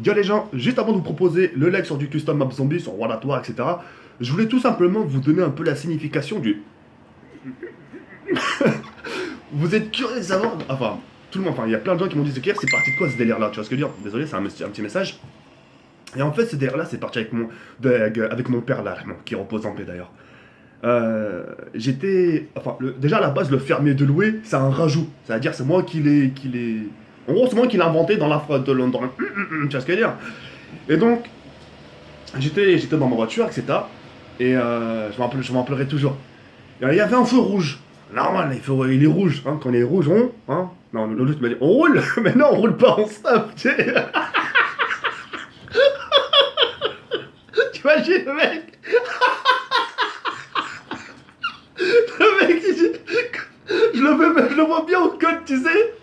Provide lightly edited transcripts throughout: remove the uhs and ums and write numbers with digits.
Yo les gens, juste avant de vous proposer le live sur du custom map zombie, sur World at War, etc., je voulais tout simplement vous donner un peu la signification du... Vous êtes curieux de savoir... Enfin, tout le monde, enfin, il y a plein de gens qui m'ont dit, c'est parti de quoi ce délire-là? Tu vois ce que je veux dire? Désolé, c'est un petit message. Et en fait, ce délire-là, c'est parti avec mon père, là, qui repose en paix d'ailleurs. J'étais... Enfin, déjà à la base, le fermier de louer, c'est un rajout. C'est-à-dire, c'est moi qui l'ai... En gros, c'est moi qui l'ai inventé dans la... Tu vois ce que je veux dire? Et donc, j'étais dans ma voiture, etc. Et je m'en rappellerai toujours. Et, il y avait un feu rouge. Normal, il est rouge. Hein, quand il est rouge, on. Hein, non, l'autre m'a dit on roule. Mais non, on roule pas, on stop. Tu sais. Tu imagines le mec. Le mec, je le vois bien au code, tu sais.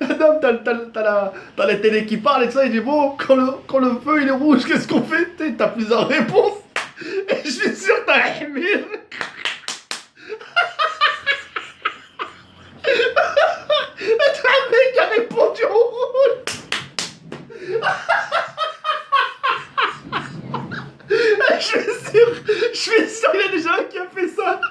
Adam, t'as la télé qui parle et tout ça. Il dit bon, quand le feu il est rouge, qu'est-ce qu'on fait? T'as plusieurs réponses. Et je suis sûr que t'as aimé. Un mec a répondu au rouge. Je suis sûr, il y a des gens qui a fait ça.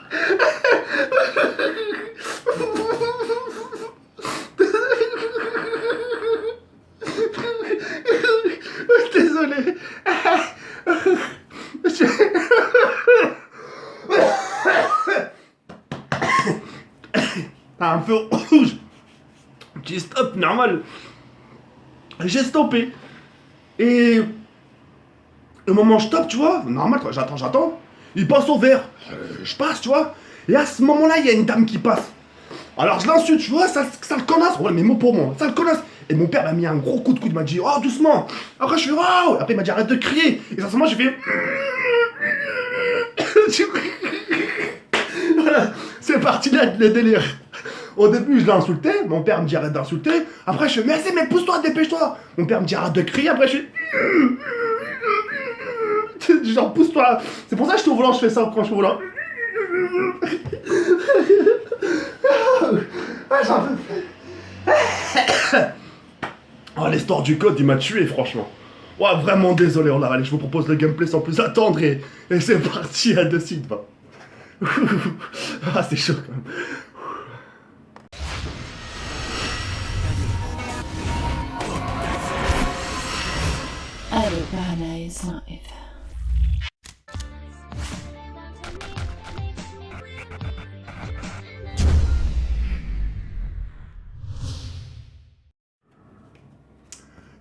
Désolé. Un feu rouge. Petit stop, normal. J'ai stoppé. Et au moment où je stoppe, tu vois, normal, quoi, j'attends. Il passe au vert. Je passe, tu vois. Et à ce moment-là, il y a une dame qui passe. Alors je l'insulte, tu vois, ça le connasse. Ouais, mais mot pour moi, ça le connasse. Et mon père m'a mis un gros coup de coude, il m'a dit, oh, doucement. Après, je fais, waouh. Après, il m'a dit, arrête de crier. Et à ce moment, j'ai fait. Voilà, c'est parti là, le délire. Au début, je l'ai insulté. Mon père me dit, arrête d'insulter. Après, je fais, mais pousse-toi, dépêche-toi. Mon père me dit, arrête de crier. Après, je fais. Genre, pousse-toi. C'est pour ça que je suis au volant, je fais ça quand je suis au volant. Ah, j'en peux plus. Oh, l'histoire du code, il m'a tué, franchement. Ouais, vraiment désolé. Oh là, allez, je vous propose le gameplay sans plus attendre et c'est parti, à de suite, va. Ah, c'est chaud quand même. Arubana is live.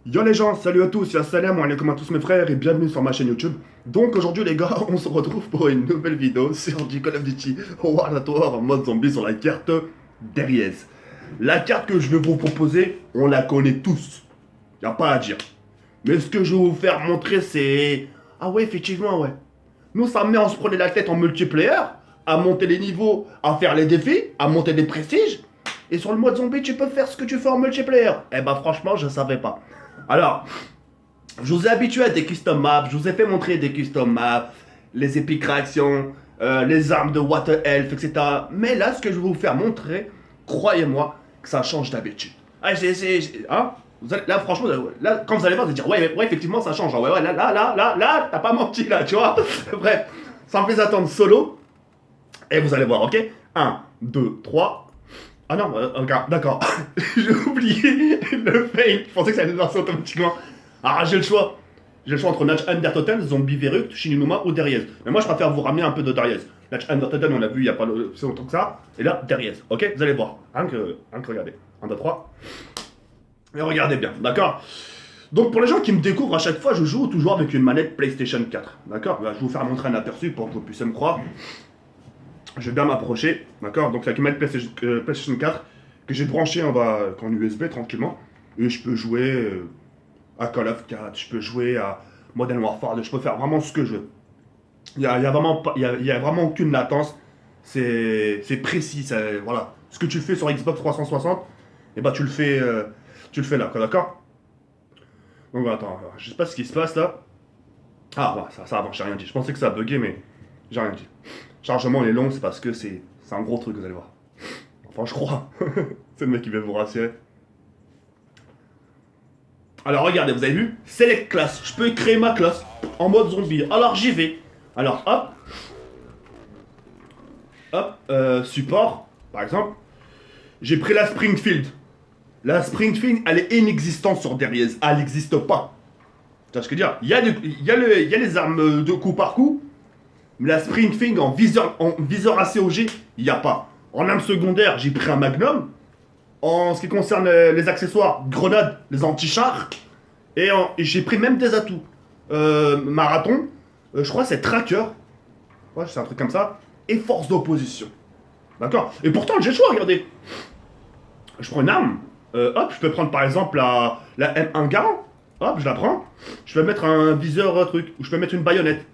Yo les gens, salut à tous, ya salam alaikum à tous mes frères et bienvenue sur ma chaîne YouTube. Donc aujourd'hui les gars, on se retrouve pour une nouvelle vidéo sur du Call of Duty World at War en mode zombie sur la carte Dariez. La carte que je vais vous proposer, on la connaît tous. Y a pas à dire. Mais ce que je vais vous faire montrer c'est... Ah ouais, effectivement, ouais. Nous, ça met, on se prenait la tête en multiplayer, à monter les niveaux, à faire les défis, à monter des prestiges. Et sur le mode zombie, tu peux faire ce que tu fais en multiplayer. Eh ben franchement, je savais pas. Alors, je vous ai habitué à des custom maps, je vous ai fait montrer des custom maps, les épiques réactions, les armes de Water Elf, etc. Mais là, ce que je vais vous faire montrer, croyez-moi, que ça change d'habitude. Ah, hein là, franchement, là, quand vous allez voir, vous allez dire, ouais, effectivement, ça change. Ouais, là, t'as pas menti, là, tu vois. Bref, sans plus attendre, solo. Et vous allez voir, ok? Un, 2, 3. Ah non, d'accord. J'ai oublié le fake. Je pensais que ça allait lancer automatiquement. Ah, j'ai le choix. J'ai le choix entre Natch Undertoten, Zombie Veruct, Shinunuma ou Dariez. Mais moi, je préfère vous ramener un peu de Dariez. Natch Undertoten, on l'a vu il y a pas si longtemps que ça. Et là, Dariez. Ok, vous allez voir. Rien que regardez. 1, 2, 3. Et regardez bien, d'accord? Donc, pour les gens qui me découvrent à chaque fois, je joue toujours avec une manette PlayStation 4. D'accord? Je vais vous faire montrer un aperçu pour que vous puissiez me croire. Je vais bien m'approcher, d'accord? Donc, c'est la manette PlayStation 4 que j'ai branché en USB tranquillement. Et je peux jouer à Call of 4, je peux jouer à Modern Warfare, je peux faire vraiment ce que je veux. Il y a vraiment aucune latence. C'est précis, voilà. Ce que tu fais sur Xbox 360, et bah tu le fais là, quoi, d'accord? Donc attends, je sais pas ce qui se passe là. Ah, bah, ça avance, j'ai rien dit. Je pensais que ça a bugué, mais j'ai rien dit. Chargement est long, c'est parce que c'est un gros truc, vous allez voir. Enfin, je crois. C'est le mec qui veut vous rassurer. Alors regardez, vous avez vu? Select class. Je peux créer ma classe en mode zombie. Alors j'y vais. Alors hop. Hop. Support, par exemple. J'ai pris la Springfield. La Springfield, elle est inexistante sur Darius. Elle n'existe pas. Tu vois ce que je veux dire? Il y a les armes de coup par coup. Mais la Springfield en viseur ACOG, il n'y a pas. En arme secondaire, j'ai pris un Magnum. En ce qui concerne les accessoires, grenades, les anti-chars. Et j'ai pris même des atouts. Marathon, je crois que c'est tracker. Ouais, c'est un truc comme ça. Et force d'opposition. D'accord? Et pourtant, j'ai le choix, regardez. Je prends une arme. Hop, je peux prendre par exemple la M1 Garand. Hop, je la prends. Je vais mettre un viseur truc. Ou je peux mettre une baïonnette.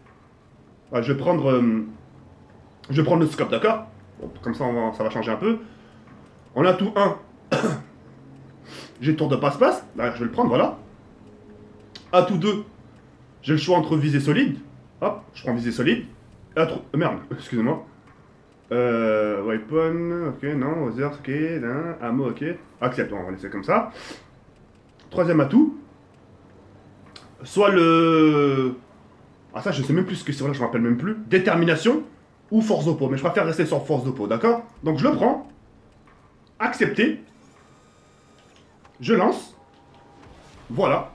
Ouais, je vais prendre le scope, d'accord? Bon, comme ça, ça va changer un peu. En atout 1, j'ai le tour de passe-passe. Là, je vais le prendre, voilà. Atout 2, j'ai le choix entre visée solide. Hop, je prends visée solide. Merde, excusez-moi. Weapon, ok, non, Others, ok, ammo, ok. Accepte, on va laisser comme ça. Troisième atout. Soit le... Ah ça, je sais même plus ce que c'est, là, je me rappelle même plus. Détermination ou force d'oppo. Mais je préfère rester sur force d'oppo, d'accord? Donc je le prends. Accepter. Je lance. Voilà.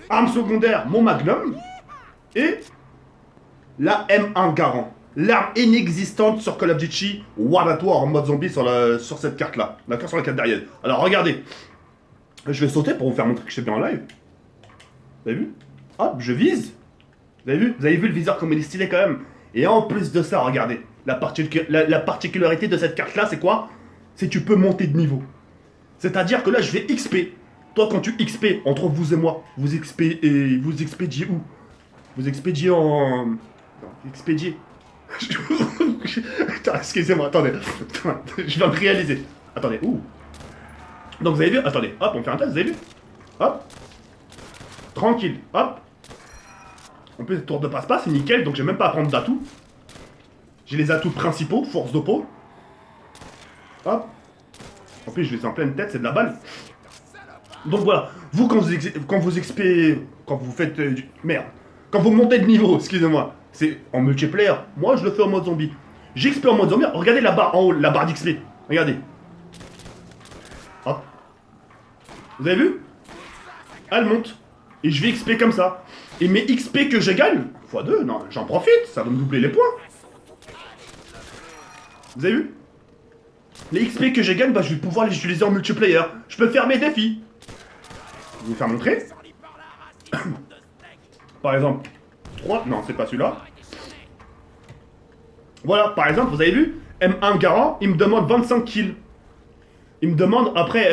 Arme secondaire, mon Magnum. Et la M1 Garand. L'arme inexistante sur Call of Duty World at War en mode zombie sur cette carte-là. D'accord? Sur la carte derrière. Alors regardez. Je vais sauter pour vous faire montrer que je suis bien en live. Vous avez vu? Hop, je vise. Vous avez vu? Vous avez vu le viseur comme il est stylé quand même. Et en plus de ça, regardez. La particularité de cette carte-là, c'est quoi? C'est que tu peux monter de niveau. C'est-à-dire que là, je vais XP. Toi, quand tu XP, entre vous et moi, vous expédiez où? Vous expédiez en... Non, expédiez. Putain, excusez-moi, attendez. Je viens de réaliser. Attendez, ouh. Donc, vous avez vu? Attendez, hop, on fait un test, vous avez vu? Hop. Tranquille, hop. En plus, tour de passe-passe, c'est nickel, donc j'ai même pas à prendre d'atouts. J'ai les atouts principaux, force d'oppo. Hop. En plus, je vais en pleine tête, c'est de la balle. Donc voilà, vous quand vous faites merde, quand vous montez de niveau, excusez-moi, c'est en multiplayer. Moi, je le fais en mode zombie. J'XP en mode zombie. Regardez la barre en haut, la barre d'XP. Regardez. Hop. Vous avez vu? Elle monte. Et je vais XP comme ça. Et mes XP que je gagne, x2, non, j'en profite, ça va me doubler les points. Vous avez vu? Les XP que je gagne, bah, je vais pouvoir les utiliser en multiplayer. Je peux faire mes défis. Je vais vous faire montrer. Par exemple, 3, non, c'est pas celui-là. Voilà, par exemple, vous avez vu? M1 Garand, il me demande 25 kills. Il me demande, après,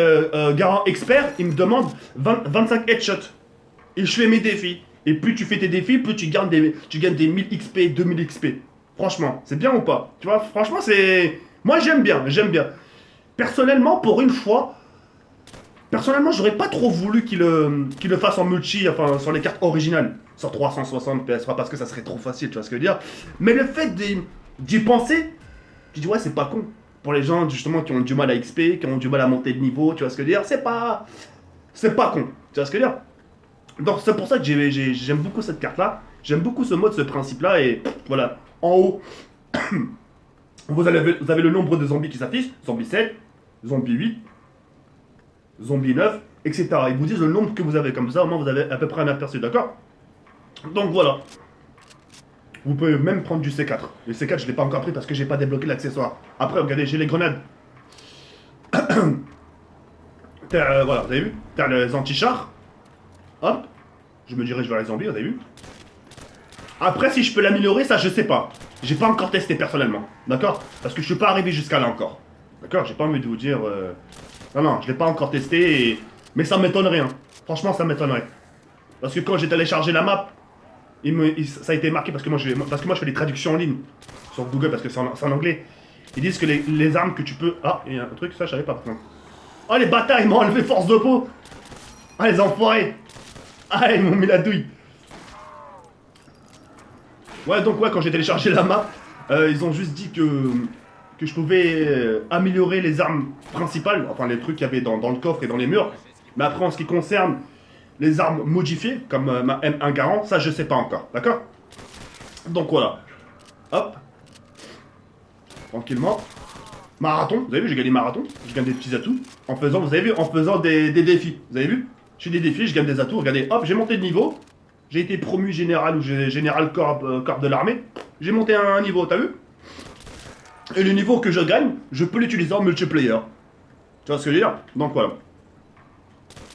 Garand Expert, il me demande 25 headshots. Et je fais mes défis. Et plus tu fais tes défis, plus tu gagnes des 1000 XP, 2000 XP. Franchement, c'est bien ou pas? Tu vois, franchement, c'est... Moi, j'aime bien, j'aime bien. Personnellement, pour une fois, j'aurais pas trop voulu qu'il le fasse en multi, enfin, sur les cartes originales. Sur 360 PS, pas parce que ça serait trop facile, tu vois ce que je veux dire. Mais le fait d'y penser, tu dis, ouais, c'est pas con. Pour les gens, justement, qui ont du mal à XP, qui ont du mal à monter de niveau, tu vois ce que je veux dire, c'est pas con. Tu vois ce que je veux dire. Donc c'est pour ça que j'aime beaucoup cette carte-là. J'aime beaucoup ce mode, ce principe-là. Et voilà, en haut, vous avez le nombre de zombies qui s'affiche. Zombie 7, zombie 8, zombie 9, etc. Ils vous disent le nombre que vous avez. Comme ça, au moins, vous avez à peu près un aperçu, d'accord? Donc voilà. Vous pouvez même prendre du C4. Le C4, je ne l'ai pas encore pris parce que j'ai pas débloqué l'accessoire. Après, regardez, j'ai les grenades. Voilà, vous avez vu? T'as les anti-chars. Hop, je me dirige vers les zombies, vous avez vu? Après, si je peux l'améliorer, ça, je sais pas. J'ai pas encore testé personnellement, d'accord? Parce que je suis pas arrivé jusqu'à là encore. D'accord? J'ai pas envie de vous dire... Non, je l'ai pas encore testé, mais ça m'étonnerait, hein. Franchement, ça m'étonnerait. Parce que quand j'ai téléchargé la map, ça a été marqué, parce que moi je fais des traductions en ligne, sur Google, parce que c'est en anglais. Ils disent que les armes que tu peux... Ah, il y a un truc, ça, je savais pas, par contre. Oh, les bâtards, ils m'ont enlevé force de peau. Ah, les enfoirés. Ah, ils m'ont mis la douille. Ouais, donc ouais, quand j'ai téléchargé la map, ils ont juste dit que je pouvais améliorer les armes principales, enfin les trucs qu'il y avait dans le coffre et dans les murs. Mais après, en ce qui concerne les armes modifiées, comme ma M1 Garand, ça je sais pas encore, d'accord? Donc voilà. Hop. Tranquillement. Marathon, vous avez vu, j'ai gagné marathon, je gagne des petits atouts. En faisant, vous avez vu, en faisant des défis. Vous avez vu? Je fais des défis, je gagne des atouts, regardez, hop, j'ai monté de niveau. J'ai été promu général ou général corps de l'armée. J'ai monté un niveau, t'as vu? Et le niveau que je gagne, je peux l'utiliser en multiplayer. Tu vois ce que je veux dire? Donc voilà.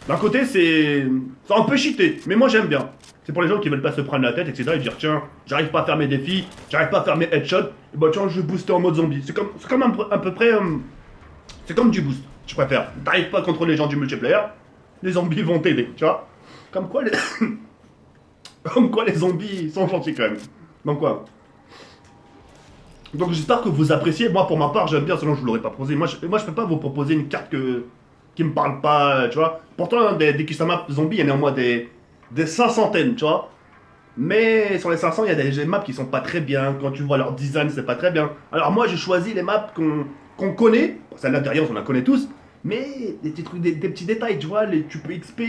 D'un côté, c'est un peu cheaté, mais moi j'aime bien. C'est pour les gens qui veulent pas se prendre la tête, etc. Et dire tiens, j'arrive pas à faire mes défis, j'arrive pas à faire mes headshots, et bah tiens, je vais booster en mode zombie. C'est comme à peu près. C'est comme du boost, je préfère. T'arrives pas à contrôler les gens du multiplayer, les zombies vont t'aider, tu vois. Comme quoi les. Comme quoi les zombies sont gentils quand même. Donc quoi. Donc j'espère que vous appréciez. Moi pour ma part j'aime bien, sinon je vous l'aurais pas proposé. Moi je peux pas vous proposer une carte qui me parle pas, tu vois. Pourtant des Kusama zombies, il y en a au moins des 500, tu vois. Mais sur les 500, il y a des maps qui sont pas très bien. Quand tu vois leur design, c'est pas très bien. Alors moi j'ai choisi les maps qu'on connaît. Bon, celle-là derrière on la connaît tous. Mais des petits trucs, des petits détails, tu vois. Tu peux XP,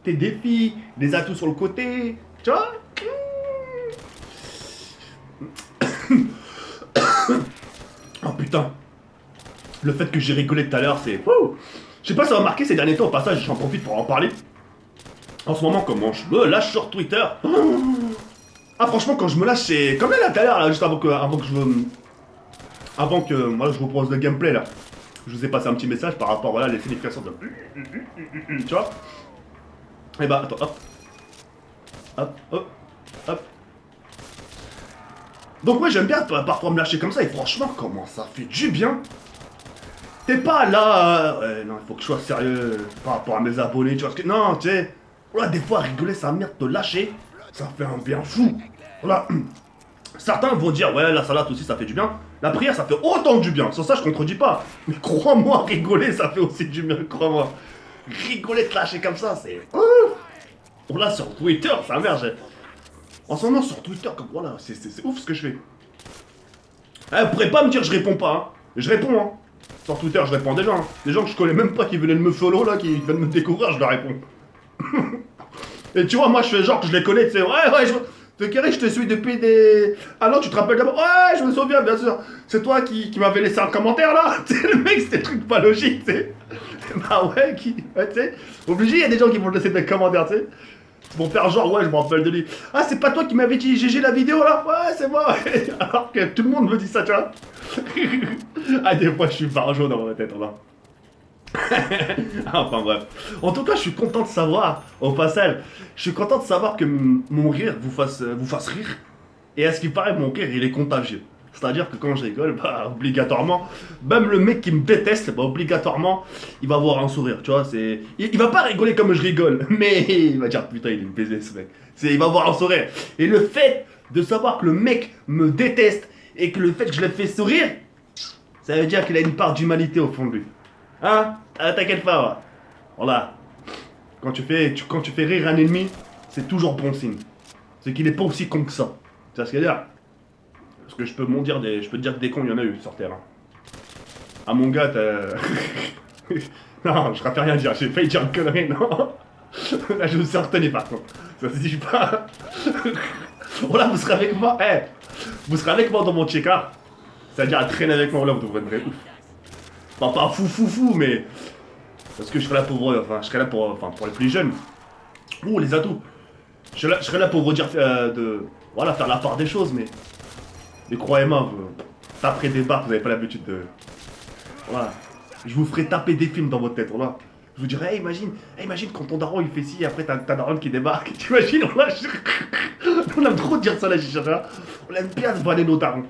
tes défis, des atouts sur le côté. Tu vois. Oh putain. Le fait que j'ai rigolé tout à l'heure, c'est... Je sais pas si ça va marquer ces derniers temps, au passage, j'en profite pour en parler. En ce moment, comment je me lâche sur Twitter. Ah franchement, quand je me lâche, c'est... Comme là tout à l'heure, là, juste avant que voilà, je vous propose le gameplay, là. Je vous ai passé un petit message par rapport, voilà, les significations de... Tu vois. Et bah, attends, hop. Hop, hop, hop. Donc ouais, j'aime bien parfois me lâcher comme ça, et franchement, comment ça fait du bien. T'es pas là, non, il faut que je sois sérieux par rapport à mes abonnés, tu vois ce que... Non, tu sais, voilà, des fois, rigoler sa merde, te lâcher, ça fait un bien fou. Voilà. Certains vont dire, ouais, la salade aussi, ça fait du bien. La prière, ça fait autant du bien. Sur ça, je contredis pas. Mais crois-moi, rigoler, ça fait aussi du bien, crois-moi. Rigoler, te lâcher comme ça, c'est... On l'a sur Twitter, ça merde. En ce moment, sur Twitter, comme voilà, c'est ouf ce que je fais. Vous pourrez pas me dire, je réponds pas, hein. Je réponds, hein. Sur Twitter, je réponds à des gens. Hein. Des gens que je connais même pas qui venaient de me follow, là, qui viennent me découvrir, je leur réponds. Et tu vois, moi, je fais genre que je les connais, tu sais. Ouais, je te suis depuis des... Ah non, tu te rappelles d'abord? Ouais, je me souviens, bien sûr. C'est toi qui m'avais laissé un commentaire, là. Tu sais, le mec, c'était des trucs pas logiques, tu sais. Bah ouais, tu sais. Obligé, il y a des gens qui vont te laisser des commentaires, tu sais. Ils vont faire genre, ouais, je me rappelle de lui. Ah, c'est pas toi qui m'avais dit GG la vidéo, là? Ouais, c'est moi. Alors que tout le monde me dit ça, tu vois. Ah, des fois, je suis barjot dans ma tête, là. Enfin bref. En tout cas, je suis content de savoir, au passage, je suis content de savoir que mon rire vous fasse rire. Et à ce qui paraît, mon rire, il est contagieux. C'est-à-dire que quand je rigole, bah, obligatoirement, même le mec qui me déteste, bah, obligatoirement, il va avoir un sourire, tu vois. Il va pas rigoler comme je rigole, mais il va dire, putain, il est baisé ce mec. Il va avoir un sourire. Et le fait de savoir que le mec me déteste et que le fait que je le fais sourire, ça veut dire qu'il a une part d'humanité au fond de lui. Hein? T'inquiète pas, ouais. Voilà. Quand tu fais rire un ennemi, c'est toujours bon signe. C'est qu'il est pas aussi con que ça. Tu vois ce que je veux dire? Parce que je peux te dire que des cons, il y en a eu sur Terre. Hein. Ah mon gars, non, je préfère rien dire, j'ai failli dire une connerie, non. Là, je me suis retenu par contre. Ça se dit pas. Voilà, vous serez avec moi. Vous serez avec moi dans mon check-up. C'est-à-dire à traîner avec moi, là, vous devrez ouf. Pas fou, mais... Parce que je serai là pour... Enfin, je serai là pour les plus jeunes. Oh, les atouts. Je serai là pour vous dire voilà, faire la part des choses, mais croyez-moi, vous taperez des barres, vous n'avez pas l'habitude de... Voilà. Je vous ferai taper des films dans votre tête, voilà. Je vous dirai, imagine quand ton daron il fait ci, et après t'as daron qui débarque. T'imagines, on aime trop dire ça là, on aime bien se vanner nos darons.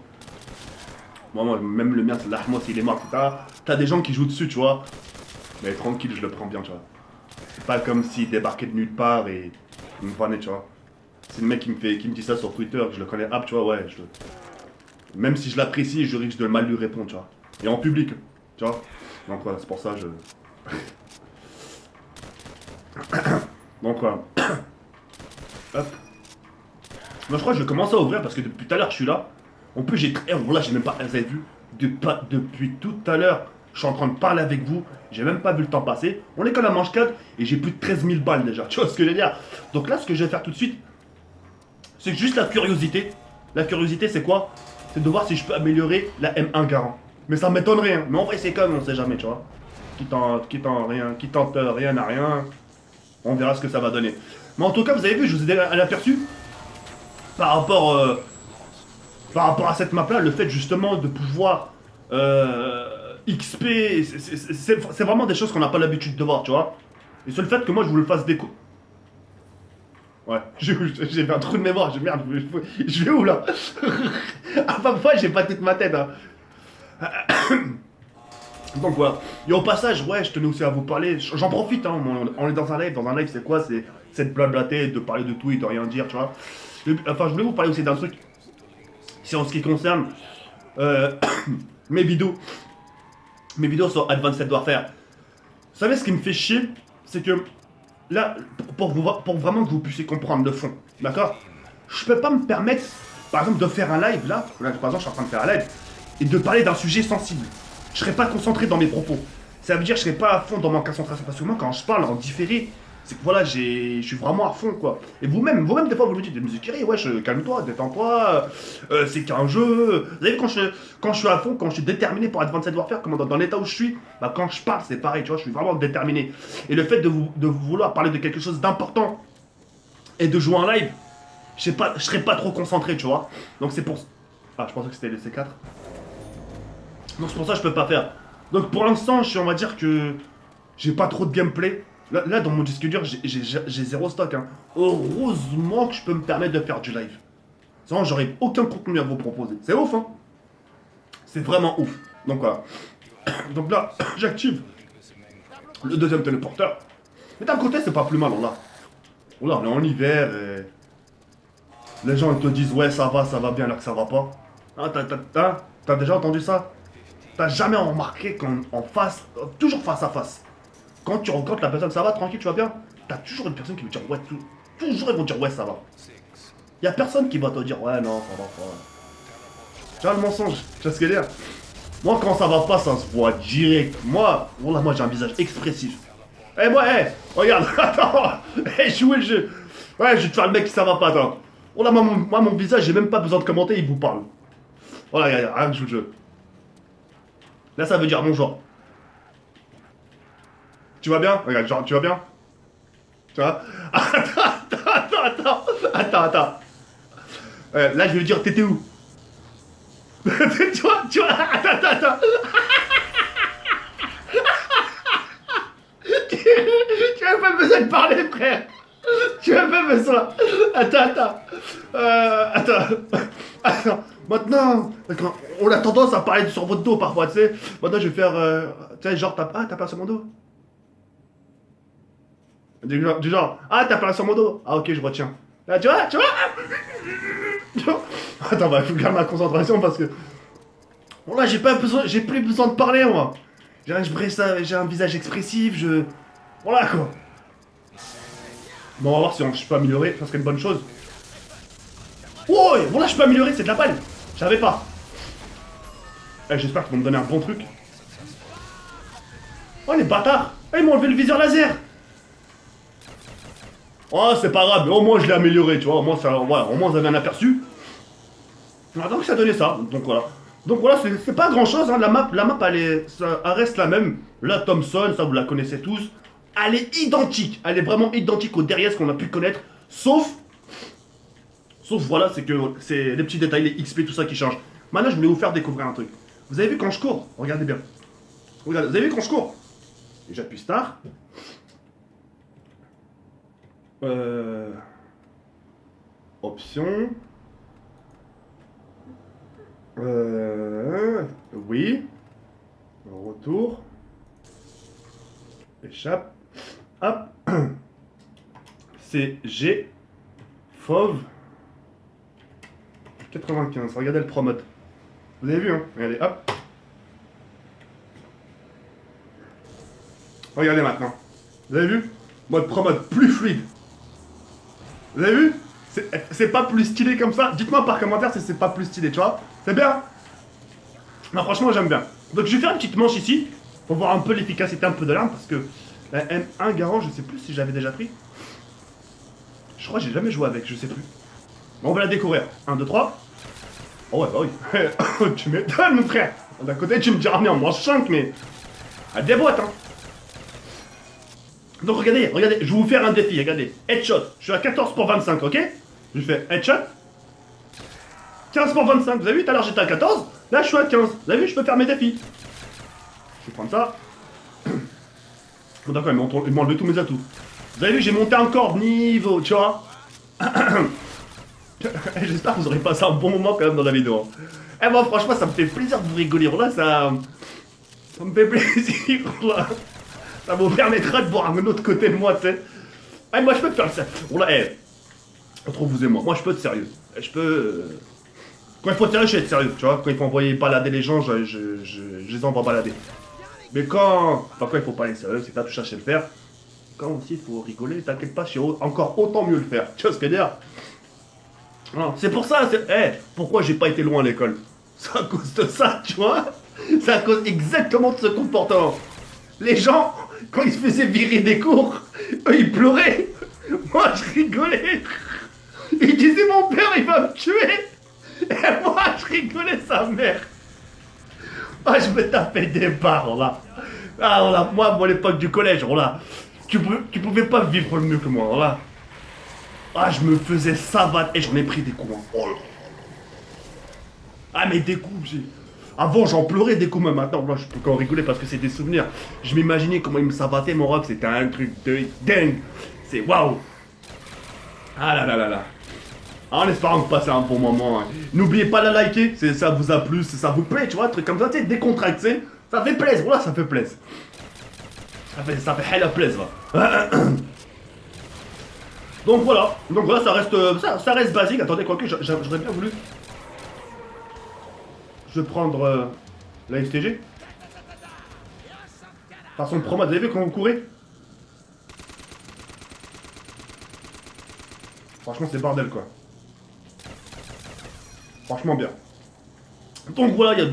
Moi, même le mien, c'est l'Ahmos, il est mort, t'as des gens qui jouent dessus, tu vois. Mais tranquille, je le prends bien, tu vois. C'est pas comme s'il débarquait de nulle part et il me prenait, tu vois. C'est le mec qui me dit ça sur Twitter, que je le connais, tu vois, ouais. Même si je l'apprécie, je risque de mal lui répondre, tu vois. Et en public, tu vois. Donc voilà, c'est pour ça, Donc voilà. Hop. Moi je crois que je commence à ouvrir parce que depuis tout à l'heure je suis là. En plus j'ai... Voilà, j'ai même pas... Vous avez vu depuis tout à l'heure, Je suis en train de parler avec vous. J'ai même pas vu le temps passer. On est qu'à la manche 4 et j'ai plus de 13 000 balles déjà. Tu vois ce que je veux dire? Donc là, ce que je vais faire tout de suite, c'est juste la curiosité. La curiosité, c'est quoi? C'est de voir si je peux améliorer la M1 Garand. Mais ça m'étonnerait, hein. Mais en vrai, c'est comme, on sait jamais, tu vois. Qui tente rien à rien. On verra ce que ça va donner. Mais en tout cas, vous avez vu, je vous ai donné un aperçu par rapport à cette map-là, le fait justement de pouvoir XP, c'est vraiment des choses qu'on n'a pas l'habitude de voir, tu vois. Et c'est le fait que moi, je vous le fasse déco... Ouais, j'ai fait un trou de mémoire, merde, je vais où là? À ma fois, j'ai pas toute ma tête, hein. Donc voilà. Et au passage, ouais, je tenais aussi à vous parler. J'en profite, hein. On est dans un live. Dans un live, c'est quoi? C'est de blablater, de parler de tout et de rien dire, tu vois. Enfin, je voulais vous parler aussi d'un truc. C'est en ce qui concerne mes vidéos. Mes vidéos sur Advanced Warfare. Vous savez ce qui me fait chier? C'est que là, pour vraiment que vous puissiez comprendre le fond, d'accord? Je peux pas me permettre, par exemple, de faire un live là. Là, par exemple, je suis en train de faire un live et de parler d'un sujet sensible. Je serais pas concentré dans mes propos. Ça veut dire que je serais pas à fond dans ma concentration. Parce que moi, quand je parle en différé, c'est que voilà, je suis vraiment à fond, quoi. Et vous-même, des fois, vous me dites, Mzukiri, ouais, calme-toi, détends-toi, c'est qu'un jeu. Vous savez, quand je suis à fond, quand je suis déterminé pour Advanced Warfare, comme dans l'état où je suis, bah, quand je parle, c'est pareil, tu vois, je suis vraiment déterminé. Et le fait de vouloir parler de quelque chose d'important et de jouer en live, je serais pas trop concentré, tu vois. Donc c'est pour... Ah, je pensais que c'était le C4. Donc c'est pour ça que je peux pas faire. Donc pour l'instant, on va dire que j'ai pas trop de gameplay. Là, dans mon disque dur, j'ai zéro stock, hein. Heureusement que je peux me permettre de faire du live. Sinon, j'aurais aucun contenu à vous proposer. C'est ouf, hein. C'est vraiment ouf. Donc voilà. Donc là, j'active le deuxième téléporteur. Mais d'un côté, c'est pas plus mal, là. Là, on est en hiver et... Les gens, ils te disent, ouais, ça va bien, là que ça va pas. Ah, t'as déjà entendu ça? T'as jamais remarqué qu'en face, toujours face à face, quand tu rencontres la personne, ça va, tranquille, tu vas bien, t'as toujours une personne qui veut dire, ouais, toujours ils vont dire, ouais, ça va. Y'a personne qui va te dire, ouais, non, ça va pas. Tu vois le mensonge, tu vois ce que je veux dire? Moi, quand ça va pas, ça se voit direct. Moi, voilà, moi j'ai un visage expressif. Eh, moi, regarde, attends, jouez le jeu. Ouais, je vais te faire le mec qui ça va pas, attends. Oh là, moi, mon visage, j'ai même pas besoin de commenter, il vous parle. Voilà, regarde, rien que joue le jeu. Là, ça veut dire bonjour. Tu vas bien? Regarde, genre, tu vas bien? Tu vois? Attends. Là, je vais lui dire, t'étais où? tu vois? Attends. Tu as pas besoin de parler, frère. Tu as pas besoin. Attends. Attends. Maintenant, on a tendance à parler sur votre dos parfois, tu sais. Maintenant, je vais faire. Tu sais, genre, t'as pas sur mon dos? Du genre, t'as pas sur mon dos? Ah, ok, je retiens. Là, tu vois? Attends, bah, faut garder ma concentration parce que. Bon, là, j'ai plus besoin de parler, moi. J'ai un visage expressif, Voilà, quoi. Bon, on va voir si je peux améliorer, ça serait une bonne chose. Oh, bon, là, je peux améliorer, c'est de la balle. Je savais pas. J'espère qu'ils vont me donner un bon truc. Oh, les bâtards. Ils m'ont enlevé le viseur laser. Oh, c'est pas grave, mais au moins je l'ai amélioré, tu vois. Au moins, voilà, au moins vous avez un aperçu. Ah, donc ça donnait ça. Donc voilà, c'est pas grand chose, hein. La map elle reste la même. La Thompson, ça vous la connaissez tous. Elle est identique. Elle est vraiment identique au derrière ce qu'on a pu connaître. Sauf voilà, c'est que c'est les petits détails, les XP, tout ça qui changent. Maintenant, je voulais vous faire découvrir un truc. Vous avez vu quand je cours? Regardez bien. Regardez, vous avez vu quand je cours? Et j'appuie Start. Option. Oui. Retour. Échappe. Hop. C'est G. Fauve. 95. Regardez le promote. Vous avez vu, hein? Regardez, hop. Regardez maintenant. Vous avez vu? Mode promote plus fluide. Vous avez vu? C'est pas plus stylé comme ça. Dites-moi par commentaire si c'est pas plus stylé, tu vois? C'est bien? Non, franchement, j'aime bien. Donc, je vais faire une petite manche ici. Pour voir un peu l'efficacité un peu de l'arme, parce que la M1 Garand, je sais plus si j'avais déjà pris. Je crois que j'ai jamais joué avec, je sais plus. Bon, on va la découvrir. 1, 2, 3. Oh ouais, bah oui. Tu m'étonnes, mon frère. D'un côté, tu me diras, mais en mange 5, mais... Elle déboîte, hein. Donc regardez, regardez, je vais vous faire un défi, regardez. Headshot, je suis à 14 pour 25, ok? Je fais headshot. 15 pour 25, vous avez vu, tout à l'heure j'étais à 14, là je suis à 15. Vous avez vu, je peux faire mes défis. Je vais prendre ça. Bon d'accord, ils m'ont enlevé tous mes atouts. Vous avez vu, j'ai monté encore niveau, tu vois. J'espère que vous aurez passé un bon moment quand même dans la vidéo. Eh moi franchement, ça me fait plaisir de vous rigoler. Là, ça me fait plaisir, là. Ça vous permettra de voir un autre côté de moi, tu sais. Eh, moi je peux te faire ça. Bon là, entre vous et moi je peux être sérieux. Je peux... Quand il faut être sérieux, je vais être sérieux, tu vois. Quand il faut envoyer balader les gens, je les envoie balader. Mais quand... Enfin, quand il faut pas aller sérieux, c'est que là, tu cherches à le faire. Quand aussi il faut rigoler, t'inquiète pas, je sais encore autant mieux le faire. Tu vois ce que je veux dire? C'est pour ça, pourquoi j'ai pas été loin à l'école? C'est à cause de ça, tu vois. C'est à cause exactement de ce comportement. Les gens, quand ils se faisaient virer des cours, eux, ils pleuraient. Moi, je rigolais. Ils disaient, mon père, il va me tuer. Et moi, je rigolais sa mère. Ah, je me tapais des barres, là. Ah, là, moi, à l'époque du collège, là, tu pouvais pas vivre mieux que moi, là. Ah, je me faisais savater et j'en ai pris des coups. Hein. Oh là. Ah, mais des coups, avant, j'en pleurais des coups, mais maintenant, là, je peux qu'en rigoler parce que c'est des souvenirs. Je m'imaginais comment ils me savataient, mon ref, c'était un truc de dingue. C'est waouh. Ah là là là là. En espérant que vous passez un bon moment. Hein. N'oubliez pas de la liker, si ça vous a plu, si ça vous plaît, tu vois, un truc comme ça, tu sais, décontracté. Ça fait plaisir, voilà, ça fait plaisir. Ça fait hella plaisir. Donc voilà, ça reste basique. Attendez, quoique, j'aurais bien voulu. Je vais prendre la STG. Façon promo, vous avez vu quand vous courez? Franchement, c'est bordel quoi. Franchement bien. Donc voilà, il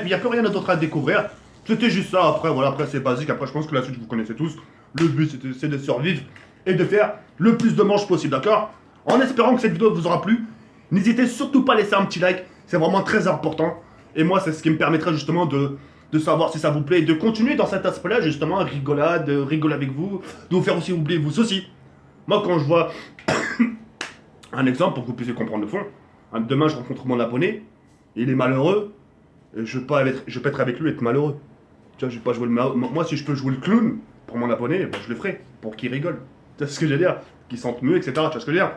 n'y a plus rien d'autre à découvrir. C'était juste ça, après voilà, après c'est basique, après je pense que la suite vous connaissez tous. Le but c'est de survivre et de faire le plus de manches possible, d'accord? En espérant que cette vidéo vous aura plu, n'hésitez surtout pas à laisser un petit like, c'est vraiment très important. Et moi c'est ce qui me permettra justement de savoir si ça vous plaît et de continuer dans cet aspect-là justement, rigolade, rigoler avec vous, de vous faire aussi oublier vous aussi. Moi quand je vois un exemple pour que vous puissiez comprendre le fond, demain je rencontre mon abonné, il est malheureux, et je vais pas être avec lui et être malheureux. Tu vois, je vais pas jouer moi si je peux jouer le clown pour mon abonné, ben, je le ferai, pour qu'il rigole. Tu vois ce que je veux dire? Qu'il sente mieux, etc. Tu vois ce que je veux dire?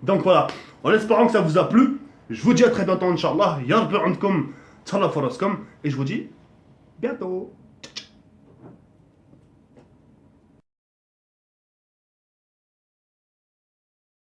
Donc voilà, en espérant que ça vous a plu, je vous dis à très bientôt, Inch'Allah, Yarbi ankum, Tsallah faraskum, et je vous dis bientôt.